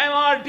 MRD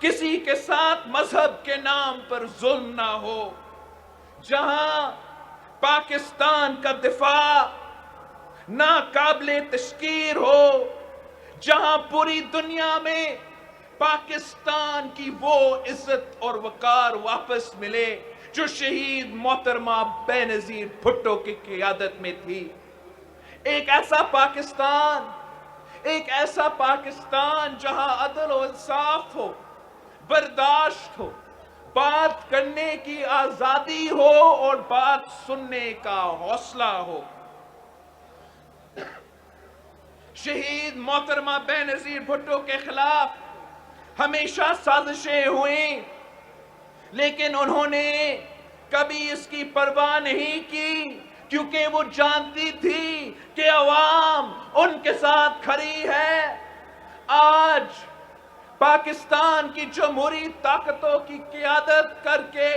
کسی کے ساتھ مذہب کے نام پر ظلم نہ ہو، جہاں پاکستان کا دفاع ناقابل تشکیر ہو، جہاں پوری دنیا میں پاکستان کی وہ عزت اور وقار واپس ملے جو شہید محترمہ بے نظیر بھٹو کی قیادت میں تھی۔ ایک ایسا پاکستان جہاں عدل و انصاف ہو، برداشت ہو، بات کرنے کی آزادی ہو اور بات سننے کا حوصلہ ہو۔ شہید محترمہ بے نظیر بھٹو کے خلاف ہمیشہ سازشیں ہوئیں، لیکن انہوں نے کبھی اس کی پرواہ نہیں کی، کیونکہ وہ جانتی تھی کہ عوام ان کے ساتھ کھڑی ہے۔ آج پاکستان کی جمہوری طاقتوں کی قیادت کر کے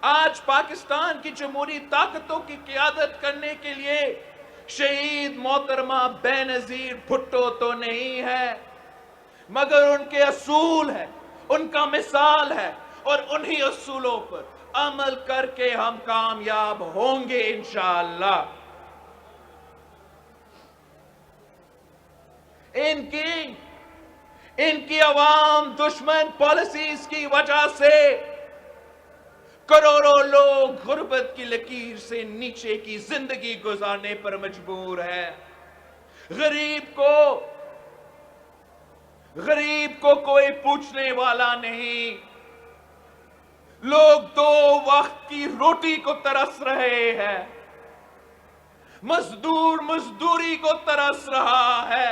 آج پاکستان کی جمہوری طاقتوں کی قیادت کرنے کے لیے شہید محترمہ بے نظیر بھٹو تو نہیں ہے، مگر ان کے اصول ہے، ان کا مثال ہے، اور انہی اصولوں پر عمل کر کے ہم کامیاب ہوں گے انشاءاللہ۔ ان کی عوام دشمن پالیسیز کی وجہ سے کروڑوں لوگ غربت کی لکیر سے نیچے کی زندگی گزارنے پر مجبور ہے۔ غریب کو کوئی پوچھنے والا نہیں، لوگ دو وقت کی روٹی کو ترس رہے ہیں، مزدور مزدوری کو ترس رہا ہے،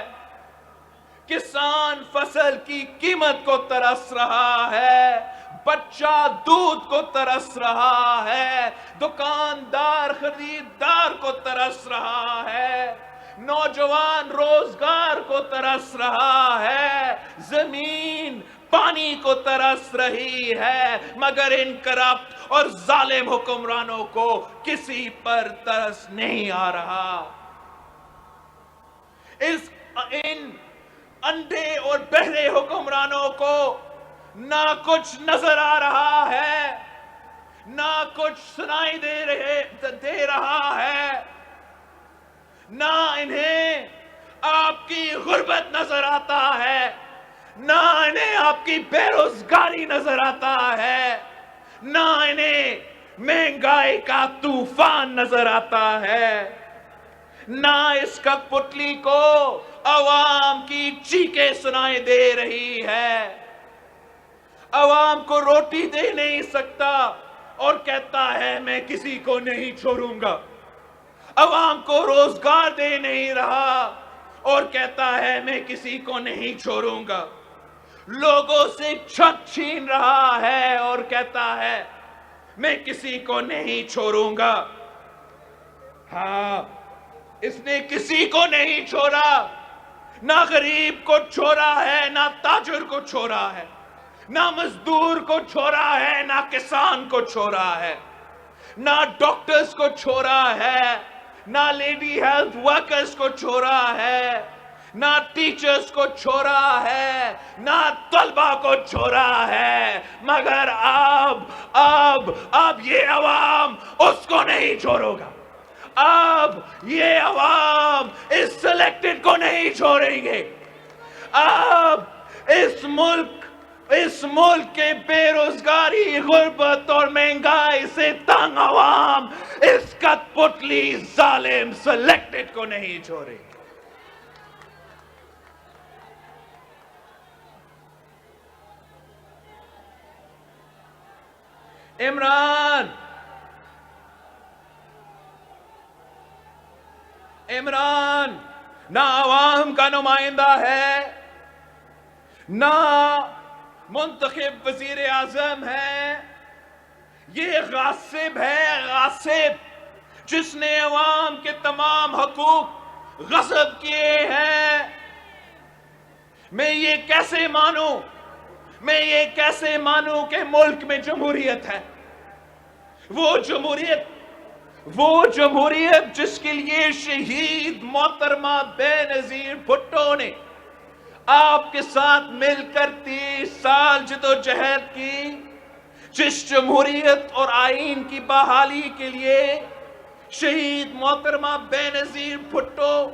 کسان فصل کی قیمت کو ترس رہا ہے، بچہ دودھ کو ترس رہا ہے، دکاندار خریدار کو ترس رہا ہے، نوجوان روزگار کو ترس رہا ہے، زمین پانی کو ترس رہی ہے، مگر ان کرپٹ اور ظالم حکمرانوں کو کسی پر ترس نہیں آ رہا۔ ان اندھے اور بہرے حکمرانوں کو نہ کچھ نظر آ رہا ہے، نہ کچھ سنائی دے رہا ہے، نہ انہیں آپ کی غربت نظر آتا ہے، نہ انہیں آپ کی بے روزگاری نظر آتا ہے، نہ انہیں مہنگائی کا طوفان نظر آتا ہے، نہ اس کٹپتلی کو عوام کی چیخیں سنائی دے رہی ہے۔ عوام کو روٹی دے نہیں سکتا اور کہتا ہے میں کسی کو نہیں چھوڑوں گا، عوام کو روزگار دے نہیں رہا اور کہتا ہے میں کسی کو نہیں چھوڑوں گا، لوگوں سے چھت چھین رہا ہے اور کہتا ہے میں کسی کو نہیں چھوڑوں گا۔ ہاں، اس نے کسی کو نہیں چھوڑا، نہ غریب کو چھوڑا ہے، نہ تاجر کو چھوڑا ہے، نہ مزدور کو چھوڑا ہے، نہ کسان کو چھوڑا ہے، نہ ڈاکٹرز کو چھوڑا ہے، نہ لیڈی ہیلتھ ورکرز کو چھوڑا ہے، نہ ٹیچرز کو چھوڑا ہے، نہ طلبہ کو چھوڑا ہے، مگر اب یہ عوام اس کو نہیں چھوڑو گا، اب یہ عوام اس سلیکٹڈ کو نہیں چھوڑیں گے، اب اس ملک کے بے روزگاری، غربت اور مہنگائی سے تنگ عوام اس کٹپتلی ظالم سلیکٹڈ کو نہیں چھوڑے۔ عمران نہ عوام کا نمائندہ ہے، نہ منتخب وزیر اعظم ہے، یہ غاصب ہے، غاصب جس نے عوام کے تمام حقوق غصب کیے ہیں۔ میں یہ کیسے مانوں کہ ملک میں جمہوریت ہے، وہ جمہوریت جس کے لیے شہید محترمہ بے نظیر بھٹو نے آپ کے ساتھ مل کر 30 سال جدوجہد کی، جس جمہوریت اور آئین کی بحالی کے لیے شہید محترمہ بے نظیر بھٹو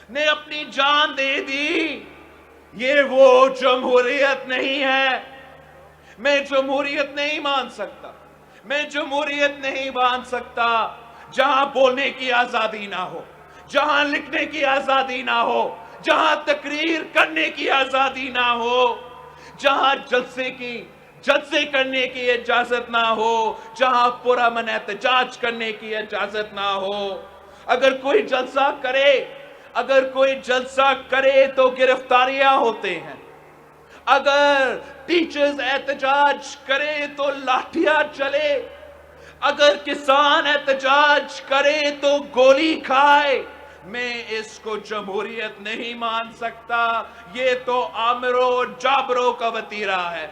نے اپنی جان دے دی، یہ وہ جمہوریت نہیں ہے۔ میں جمہوریت نہیں مان سکتا، میں جمہوریت نہیں مان سکتا جہاں بولنے کی آزادی نہ ہو، جہاں لکھنے کی آزادی نہ ہو، جہاں تقریر کرنے کی آزادی نہ ہو، جہاں جلسے کرنے کی اجازت نہ ہو، جہاں پرامن احتجاج کرنے کی اجازت نہ ہو۔ اگر کوئی جلسہ کرے تو گرفتاریاں ہوتے ہیں، اگر ٹیچرز احتجاج کرے تو لاٹھیاں چلے، اگر کسان احتجاج کرے تو گولی کھائے۔ میں اس کو جمہوریت نہیں مان سکتا، یہ تو آمروں اور جابروں کا وتیرہ ہے۔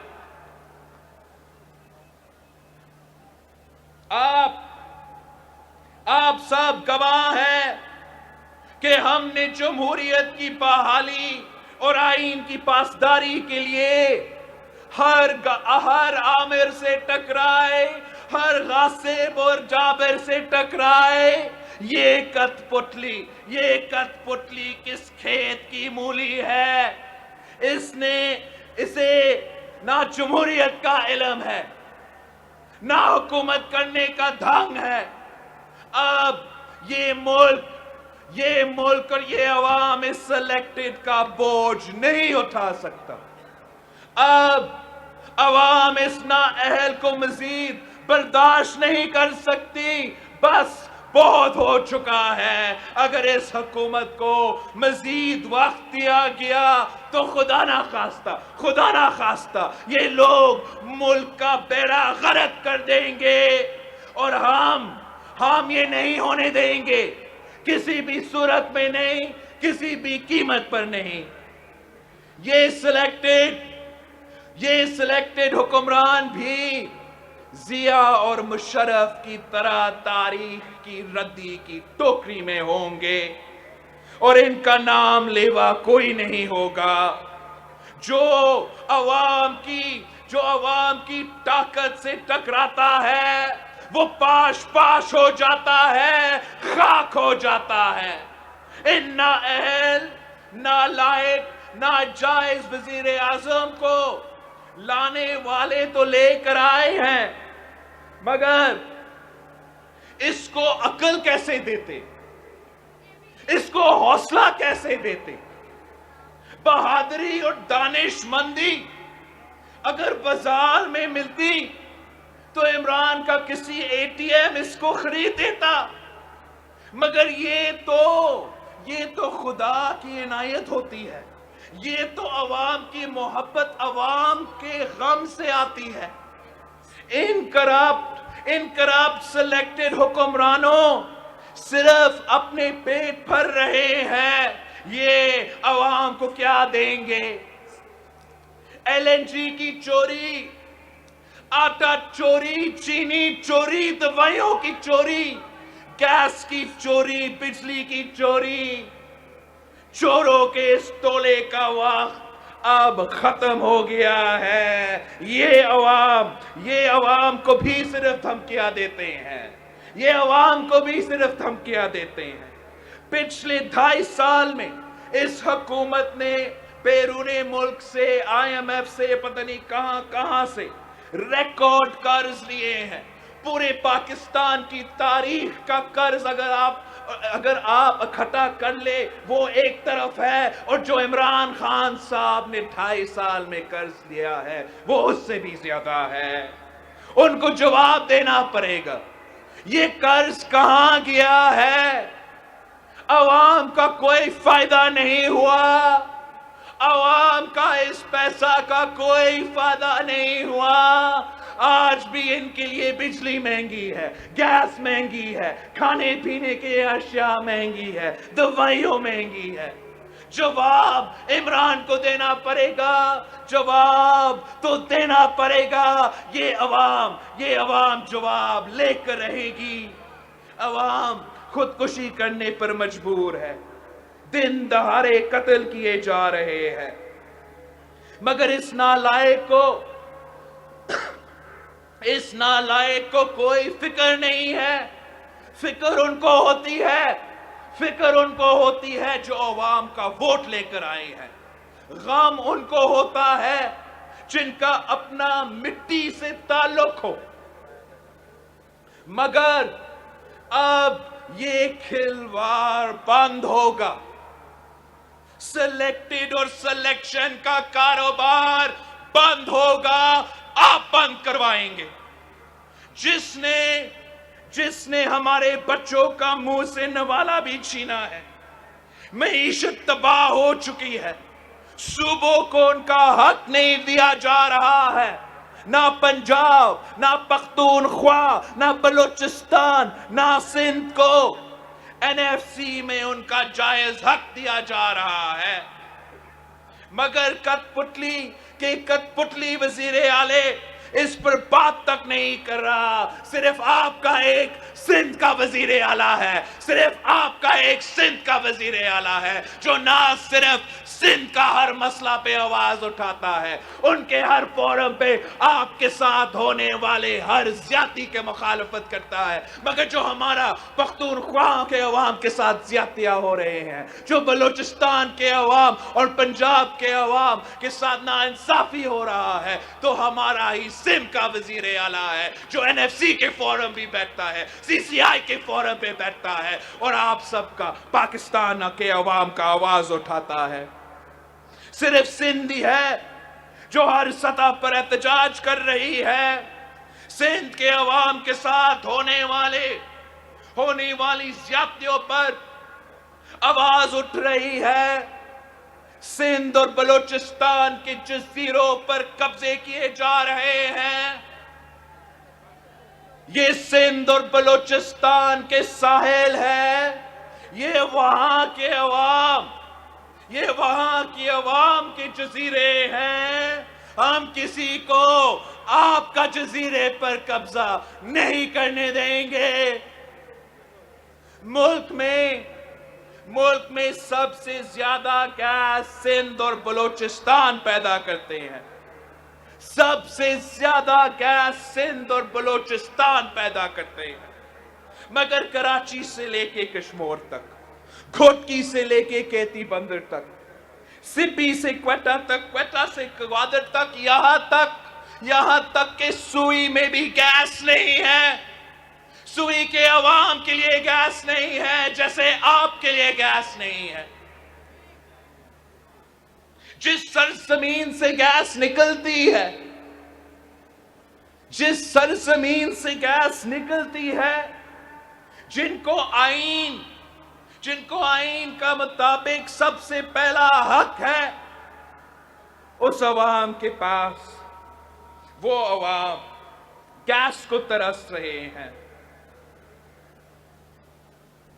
آپ سب گواہ ہیں کہ ہم نے جمہوریت کی بحالی اور آئین کی پاسداری کے لیے ہر آمر سے ٹکرائے، ہر غاصب اور جابر سے ٹکرائے۔ یہ کت پتلی کس کھیت کی مولی ہے؟ اسے نہ جمہوریت کا علم ہے، نہ حکومت کرنے کا دھنگ ہے۔ اب یہ ملک اور یہ عوام اس سلیکٹڈ کا بوجھ نہیں اٹھا سکتا۔ اب عوام اس نااہل کو مزید برداشت نہیں کر سکتی، بس بہت ہو چکا ہے۔ اگر اس حکومت کو مزید وقت دیا گیا تو خدا نہ خواستہ یہ لوگ ملک کا بیڑا غرق کر دیں گے، اور ہم یہ نہیں ہونے دیں گے، کسی بھی صورت میں نہیں، کسی بھی قیمت پر نہیں۔ یہ سلیکٹڈ حکمران بھی ضیاء اور مشرف کی طرح تاریخ کی ردی کی ٹوکری میں ہوں گے، اور ان کا نام لیوا کوئی نہیں ہوگا۔ جو عوام کی طاقت سے ٹکراتا ہے وہ پاش ہو جاتا ہے، خاک ہو جاتا ہے۔ ان نااہل، نالائق، ناجائز وزیر اعظم کو لانے والے تو لے کر آئے ہیں، مگر اس کو عقل کیسے دیتے، اس کو حوصلہ کیسے دیتے؟ بہادری اور دانش مندی اگر بازار میں ملتی تو عمران کا کسی اے ٹی ایم اس کو خرید دیتا، مگر یہ تو خدا کی عنایت ہوتی ہے، یہ تو عوام کی محبت، عوام کے غم سے آتی ہے۔ ان کرپٹ سلیکٹڈ حکمرانوں صرف اپنے پیٹ بھر رہے ہیں، یہ عوام کو کیا دیں گے؟ ایل این جی کی چوری، آٹا چوری، چینی چوری، دوائیوں کی چوری، گیس کی چوری، بجلی کی چوری، چوروں کے اس ٹولے کا وقت اب ختم ہو گیا ہے۔ یہ عوام کو بھی صرف دھمکیاں دیتے ہیں، یہ عوام کو بھی صرف دھمکیاں دیتے ہیں۔ پچھلے 2.5 سال میں اس حکومت نے بیرون ملک سے، آئی ایم ایف سے، پتہ نہیں کہاں سے ریکارڈ قرض لیے ہیں۔ پورے پاکستان کی تاریخ کا قرض اگر آپ اکٹھا کر لے وہ ایک طرف ہے، اور جو عمران خان صاحب نے 2.5 سال میں قرض لیا ہے وہ اس سے بھی زیادہ ہے۔ ان کو جواب دینا پڑے گا، یہ قرض کہاں گیا ہے؟ عوام کا کوئی فائدہ نہیں ہوا، عوام کا اس پیسہ کا کوئی فائدہ نہیں ہوا۔ آج بھی ان کے لیے بجلی مہنگی ہے، گیس مہنگی ہے، کھانے پینے کے اشیاء مہنگی ہے، دوائیوں مہنگی ہے۔ جواب عمران کو دینا پڑے گا، جواب تو دینا پڑے گا۔ یہ عوام جواب لے کر رہے گی۔ عوام خودکشی کرنے پر مجبور ہے، دن دہاڑے قتل کیے جا رہے ہیں۔ مگر اس نالائق کو کوئی فکر نہیں ہے. فکر ان کو ہوتی ہے جو عوام کا ووٹ لے کر آئے ہیں. غم ان کو ہوتا ہے جن کا اپنا مٹی سے تعلق ہو. مگر اب یہ کھلواڑ بند ہوگا. سلیکٹڈ اور سلیکشن کا کاروبار بند ہوگا. آپ بند کروائیں گے. جس نے ہمارے بچوں کا منہ سے نوالا بھی چھینا ہے. معیشت تباہ ہو چکی ہے. صوبوں کو ان کا حق نہیں دیا جا رہا ہے. نہ پنجاب، نہ پختونخوا، نہ بلوچستان، نہ سندھ کو NFC میں ان کا جائز حق دیا جا رہا ہے. مگر کٹ پتلی وزیر اعلی اس پر بات تک نہیں کر رہا. صرف آپ کا ایک سندھ کا وزیر اعلیٰ ہے. صرف آپ کا ایک سندھ کا وزیر اعلیٰ ہے جو نہ صرف سندھ کا ہر مسئلہ پہ آواز اٹھاتا ہے، ان کے ہر فورم پہ آپ کے ساتھ ہونے والے ہر زیادتی کے مخالفت کرتا ہے. مگر جو ہمارا پختونخوا کے عوام کے ساتھ زیادتیاں ہو رہے ہیں، جو بلوچستان کے عوام اور پنجاب کے عوام کے ساتھ ناانصافی ہو رہا ہے، تو ہمارا ہی سندھ کا وزیر اعلیٰ ہے جو NFC کے فورم بھی بیٹھتا ہے، CCI کے فورم پہ بیٹھتا ہے، اور آپ سب کا پاکستان کے عوام کا آواز اٹھاتا ہے. صرف سندھ ہی ہے جو ہر سطح پر احتجاج کر رہی ہے. سندھ کے عوام کے ساتھ ہونے والی زیادتیوں پر آواز اٹھ رہی ہے. سندھ اور بلوچستان کے جزیروں پر قبضے کیے جا رہے ہیں. یہ سندھ اور بلوچستان کے ساحل ہے. یہ وہاں کی عوام کے جزیرے ہیں. ہم کسی کو آپ کا جزیرے پر قبضہ نہیں کرنے دیں گے. ملک میں سب سے زیادہ گیس سندھ اور بلوچستان پیدا کرتے ہیں. سب سے زیادہ گیس سندھ اور بلوچستان پیدا کرتے ہیں. مگر کراچی سے لے کے کشمور تک، گھوٹکی سے لے کے کیتی بندر تک، سپی سے کوئٹہ تک، کوئٹہ سے گوادر تک، یہاں تک کہ سوئی میں بھی گیس نہیں ہے. سوئی کے عوام کے لیے گیس نہیں ہے جیسے آپ کے لیے گیس نہیں ہے. جس سرزمین سے گیس نکلتی ہے، جن کو آئین کا مطابق سب سے پہلا حق ہے، اس عوام کے پاس وہ عوام گیس کو ترس رہے ہیں.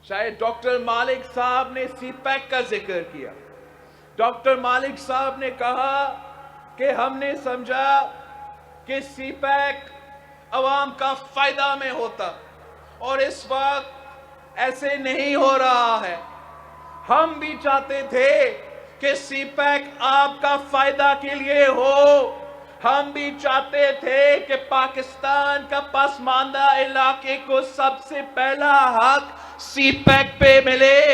شاید ڈاکٹر مالک صاحب نے سی پیک کا ذکر کیا. ڈاکٹر مالک صاحب نے کہا کہ ہم نے سمجھا کہ سی پیک عوام کا فائدہ میں ہوتا، اور اس وقت ایسے نہیں ہو رہا ہے. ہم بھی چاہتے تھے کہ سی پیک آپ کا فائدہ کے لیے ہو. ہم بھی چاہتے تھے کہ پاکستان کا پسماندہ علاقے کو سب سے پہلا حق سی پیک پہ ملے.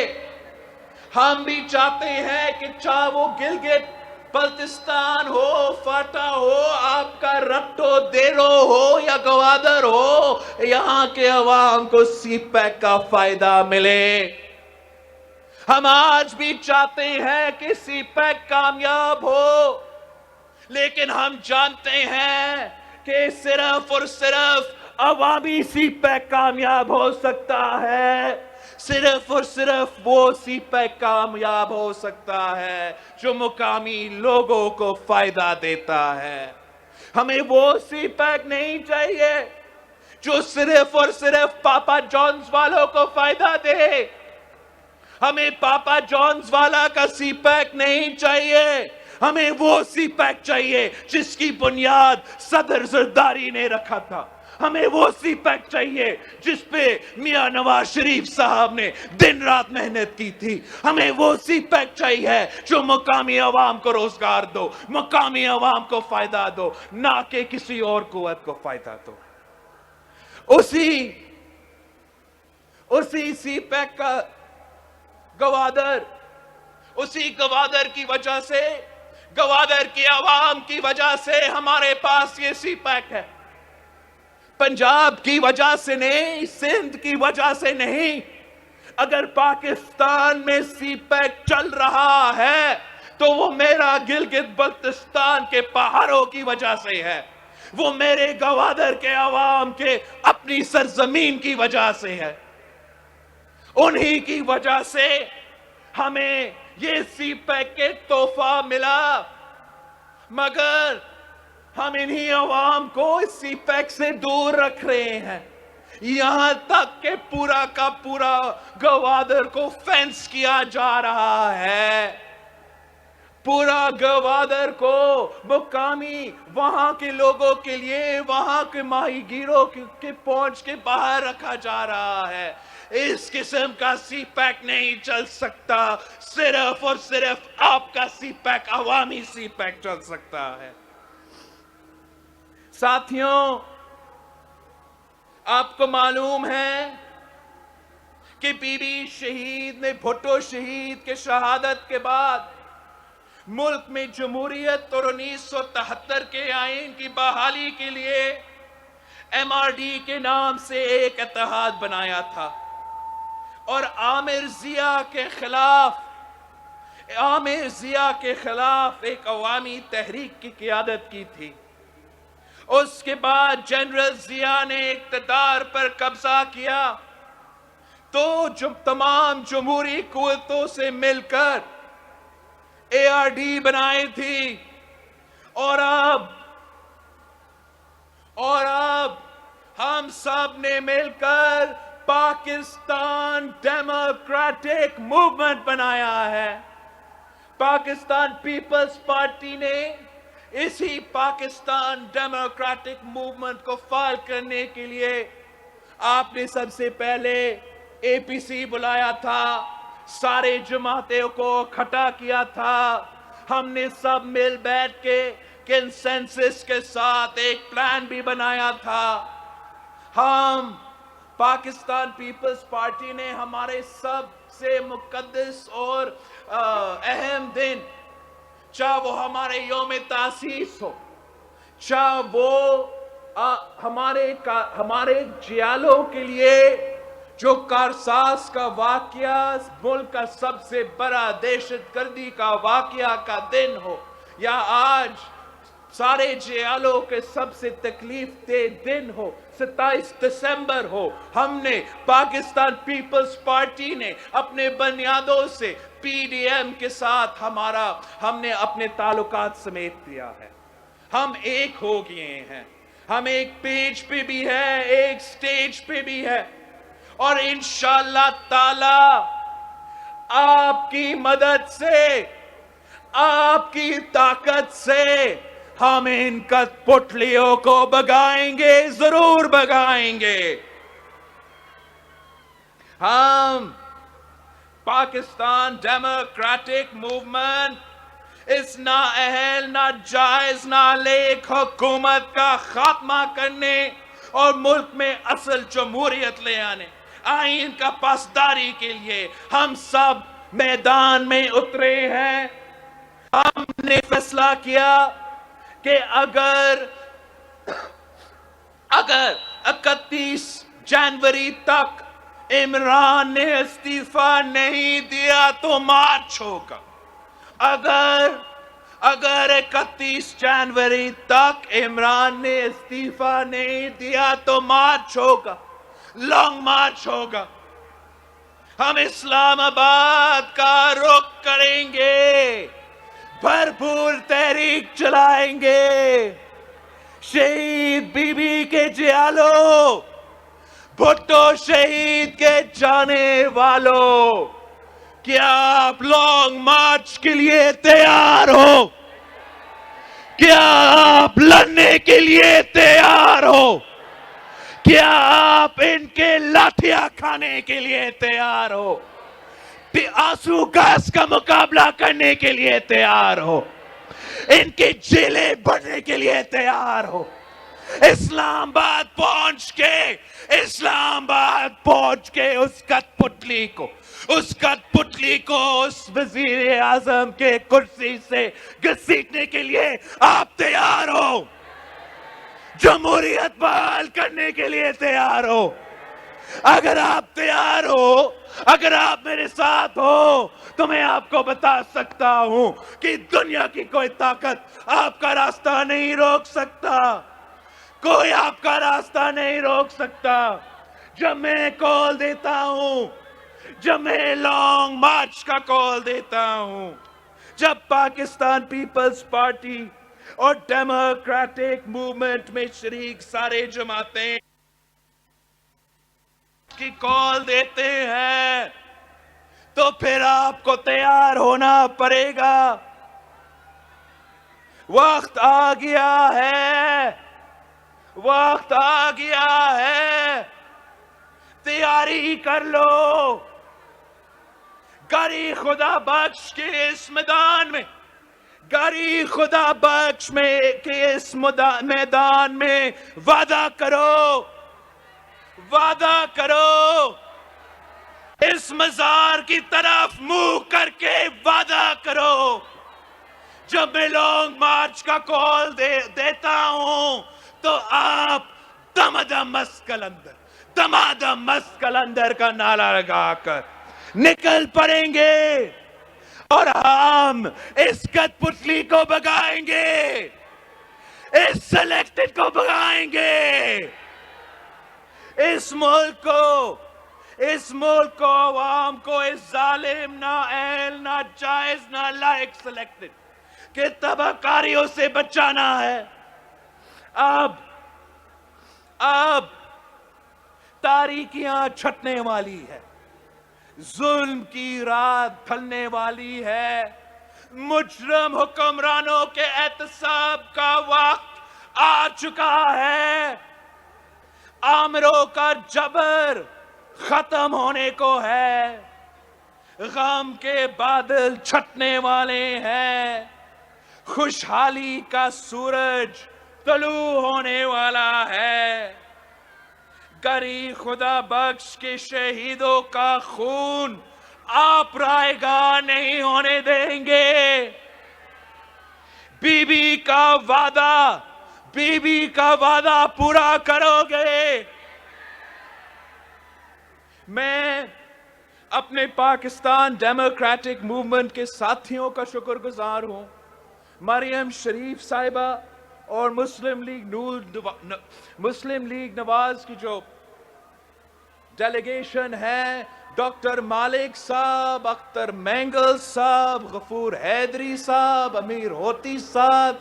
ہم بھی چاہتے ہیں کہ چاہے وہ گلگت بلتستان ہو، فاٹا ہو، آپ کا رٹو دیرو ہو یا گوادر ہو، یہاں کے عوام کو سی پیک کا فائدہ ملے. ہم آج بھی چاہتے ہیں کہ سی پیک کامیاب ہو، لیکن ہم جانتے ہیں کہ صرف اور صرف عوامی سی پیک کامیاب ہو سکتا ہے. صرف اور صرف وہ سی پیک کامیاب ہو سکتا ہے جو مقامی لوگوں کو فائدہ دیتا ہے. ہمیں وہ سی پیک نہیں چاہیے جو صرف اور صرف پاپا جونز والوں کو فائدہ دے. ہمیں پاپا جونز والا کا سی پیک نہیں چاہیے. ہمیں وہ سی پیک چاہیے جس کی بنیاد صدر زرداری نے رکھا تھا. ہمیں وہ سی پیک چاہیے جس پہ میاں نواز شریف صاحب نے دن رات محنت کی تھی. ہمیں وہ سی پیک چاہیے جو مقامی عوام کو روزگار دو, مقامی عوام کو فائدہ دو, نہ کہ کسی اور قوت کو فائدہ دو. اسی سی پیک کا گوادر, اسی گوادر کی وجہ سے, گوادر کی عوام کی وجہ سے ہمارے پاس یہ سی پیک ہے. پنجاب کی وجہ سے نہیں, سندھ کی وجہ سے نہیں. اگر پاکستان میں سی پیک چل رہا ہے تو وہ میرا گلگت بلتستان کے پہاڑوں کی وجہ سے ہے, وہ میرے گوادر کے عوام کے اپنی سرزمین کی وجہ سے ہے. انہی کی وجہ سے ہمیں یہ سی پیک کے تحفہ ملا, مگر ہم انہی عوام کو اس سی پیک سے دور رکھ رہے ہیں. یہاں تک کہ پورا کا پورا گوادر کو فینس کیا جا رہا ہے, پورا گوادر کو مقامی وہاں کے لوگوں کے لیے, وہاں کے ماہی گیروں کے پہنچ کے باہر رکھا جا رہا ہے. اس قسم کا سی پیک نہیں چل سکتا, صرف اور صرف آپ کا سی پیک, عوامی سی پیک چل سکتا ہے. ساتھیوں, آپ کو معلوم ہے کہ بی بی شہید نے, بھٹو شہید کے شہادت کے بعد ملک میں جمہوریت اور 1973 کے آئین کی بحالی کے لیے ایم آر ڈی کے نام سے ایک اتحاد بنایا تھا اور عامر ضیاء کے خلاف ایک عوامی تحریک کی قیادت کی تھی. اس کے بعد جنرل ضیاء نے اقتدار پر قبضہ کیا تو تمام جمہوری قوتوں سے مل کر اے آر ڈی بنائی تھی, اور اب ہم سب نے مل کر پاکستان ڈیموکریٹک موومنٹ بنایا ہے. پاکستان پیپلز پارٹی نے اسی پاکستان ڈیموکریٹک موومنٹ کو فعال کرنے کے لیے آپ نے سب سے پہلے اے پی سی بلایا تھا, سارے جماعتوں کو اکٹھا کیا تھا. ہم نے سب مل بیٹھ کے کنسنسس کے ساتھ ایک پلان بھی بنایا تھا. ہم پاکستان پیپلز پارٹی نے ہمارے سب سے مقدس اور اہم دن, چاہے وہ ہمارے یوم تاسیس ہو, چاہے وہ ہمارے جیالوں کے لیے جو کارساز کا واقعہ ملک کا سب سے بڑا دہشت گردی کا واقعہ کا دن ہو, یا آج سارے جیالوں کے سب سے تکلیف دہ دن ہو, 27 دسمبر ہو, ہم نے پاکستان پیپلز پارٹی نے اپنے بنیادوں سے پی ڈی ایم کے ساتھ ہم نے اپنے تعلقات سمیت دیا ہے. ہم ایک ہو گئے ہیں, ہم ایک پیج پہ بھی ہے, ایک سٹیج پہ بھی ہے, اور انشاءاللہ تعالی آپ کی مدد سے, آپ کی طاقت سے ہم ان کٹپتلیوں کو بھگائیں گے, ضرور بھگائیں گے. ہم پاکستان ڈیموکریٹک موومنٹ اس نااہل, ناجائز, نالیک حکومت کا خاتمہ کرنے اور ملک میں اصل جمہوریت لے آنے, آئین کا پاسداری کے لیے ہم سب میدان میں اترے ہیں. ہم نے فیصلہ کیا کہ اگر 31 جنوری تک عمران نے استعفیٰ نہیں دیا تو مارچ ہوگا. اگر 31 جنوری تک عمران نے استعفیٰ نہیں دیا تو مارچ ہوگا, لانگ مارچ ہوگا. ہم اسلام آباد کا رخ کریں گے, بھرپور تحریک چلائیں گے. شہید بی بی کے جیالوں, بھٹو شہید کے جانے والوں, کیا آپ لانگ مارچ کے لیے تیار ہو؟ کیا آپ لڑنے کے لیے تیار ہو؟ کیا آپ ان کے لاٹھیاں کھانے کے لیے تیار ہو؟ آنسو گیس کا مقابلہ کرنے کے لیے تیار ہو؟ ان کی جیلیں بھرنے کے لیے تیار ہو؟ اسلام آباد پہنچ کے اس کٹ پتلی کو اس وزیر اعظم کے کرسی سے گھسیٹنے کے لیے آپ تیار ہو؟ جمہوریت بحال کرنے کے لیے تیار ہو؟ اگر آپ تیار ہو، اگر آپ میرے ساتھ ہو تو میں آپ کو بتا سکتا ہوں کہ دنیا کی کوئی طاقت آپ کا راستہ نہیں روک سکتا، کوئی آپ کا راستہ نہیں روک سکتا۔ جب میں کال دیتا ہوں، جب میں لانگ مارچ کا کال دیتا ہوں، جب پاکستان پیپلز پارٹی اور ڈیموکریٹک موومنٹ میں شریک سارے جماعتیں کی کال دیتے ہیں تو پھر آپ کو تیار ہونا پڑے گا۔ وقت آ گیا ہے، وقت آ گیا ہے، تیاری کر لو۔ گری خدا بخش کے اس میدان میں، گری خدا بخش کے اس میدان میں وعدہ کرو، وعدہ کرو، اس مزار کی طرف منہ کر کے وعدہ کرو۔ جب میں لانگ مارچ کا کال دیتا ہوں تو آپ دمادم مسکلندر، دمادم مسکلندر کا نعرہ لگا کر نکل پڑیں گے اور ہم اس کٹ پتلی کو بگائیں گے، اس سلیکٹڈ کو بگائیں گے، اس ملک کو، عوام کو، اس ظالم، نااہل، ناجائز، نالائق سلیکٹڈ کہ تباہ کاریوں سے بچانا ہے۔ اب تاریکیاں چھٹنے والی ہے، ظلم کی رات ڈھلنے والی ہے، مجرم حکمرانوں کے احتساب کا وقت آ چکا ہے، آمروں کا جبر ختم ہونے کو ہے، غم کے بادل چھٹنے والے ہیں، خوشحالی کا سورج طلوع ہونے والا ہے۔ گری خدا بخش کے شہیدوں کا خون آپ رائے گاہ نہیں ہونے دیں گے۔ بی بی کا وعدہ پورا کرو گے۔ میں اپنے پاکستان ڈیموکریٹک موومنٹ کے ساتھیوں کا شکر گزار ہوں، مریم شریف صاحبہ اور مسلم لیگ نواز کی جو ڈیلیگیشن ہے، ڈاکٹر مالک صاحب، اختر مینگل صاحب، غفور حیدری صاحب، امیر ہوتی صاحب،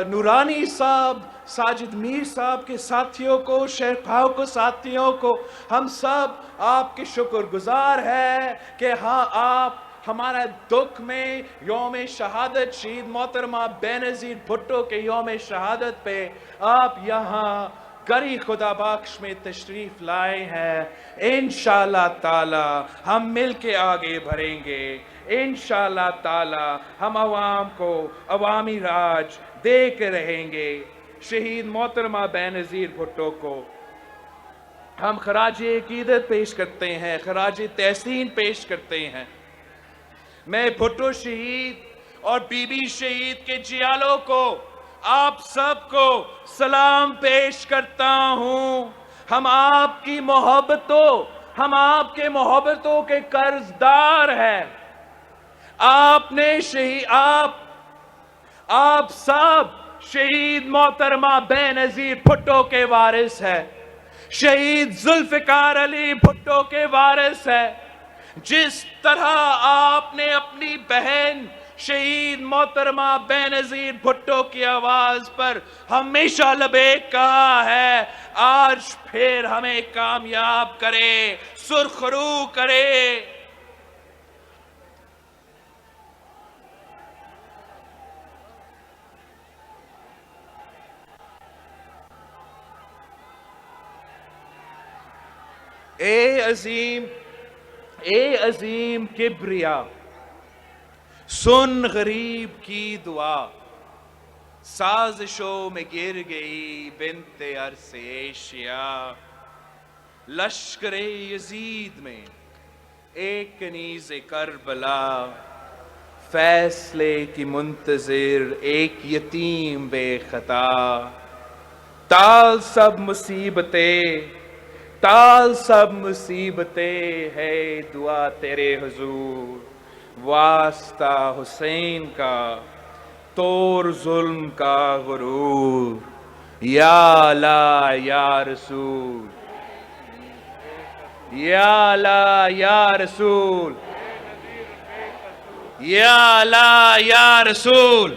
نورانی صاحب، ساجد میر صاحب کے ساتھیوں کو، شیخ بھاؤ کو ساتھیوں کو، ہم سب آپ کے شکر گزار ہیں کہ ہاں آپ ہمارا دکھ میں یوم شہادت شہید محترمہ بینظیر بھٹو کے یوم شہادت پہ آپ یہاں گری خدا بخش میں تشریف لائے ہیں۔ انشاءاللہ تعالی ہم مل کے آگے بڑھیں گے، انشاءاللہ تعالی ہم عوام کو عوامی راج دے کے رہیں گے۔ شہید محترمہ بینظیر بھٹو کو ہم خراج عقیدت پیش کرتے ہیں، خراج تحسین پیش کرتے ہیں۔ میں بھٹو شہید اور بی بی شہید کے جیالوں کو، آپ سب کو سلام پیش کرتا ہوں۔ ہم آپ کی محبتوں، ہم آپ کے محبتوں کے قرض دار ہیں۔ آپ سب شہید محترمہ بینظیر بھٹو کے وارث ہیں، شہید ذوالفقار علی بھٹو کے وارث ہیں۔ جس طرح آپ نے اپنی بہن شہید محترمہ بینظیر بھٹو کی آواز پر ہمیشہ لبیک کہا ہے، آج پھر ہمیں کامیاب کرے، سرخرو کرے۔ اے عظیم کبریا، سن غریب کی دعا، سازشوں میں گر گئی بنت عرص ایشیا، لشکر یزید میں ایک کنیز کربلا، فیصلے کی منتظر ایک یتیم بے خطا، ٹال سب مصیبتیں ہے دعا تیرے حضور، واسطہ حسین کا توڑ ظلم کا غرور، یا اللہ یا رسول، یا اللہ یا رسول، یا اللہ یا رسول۔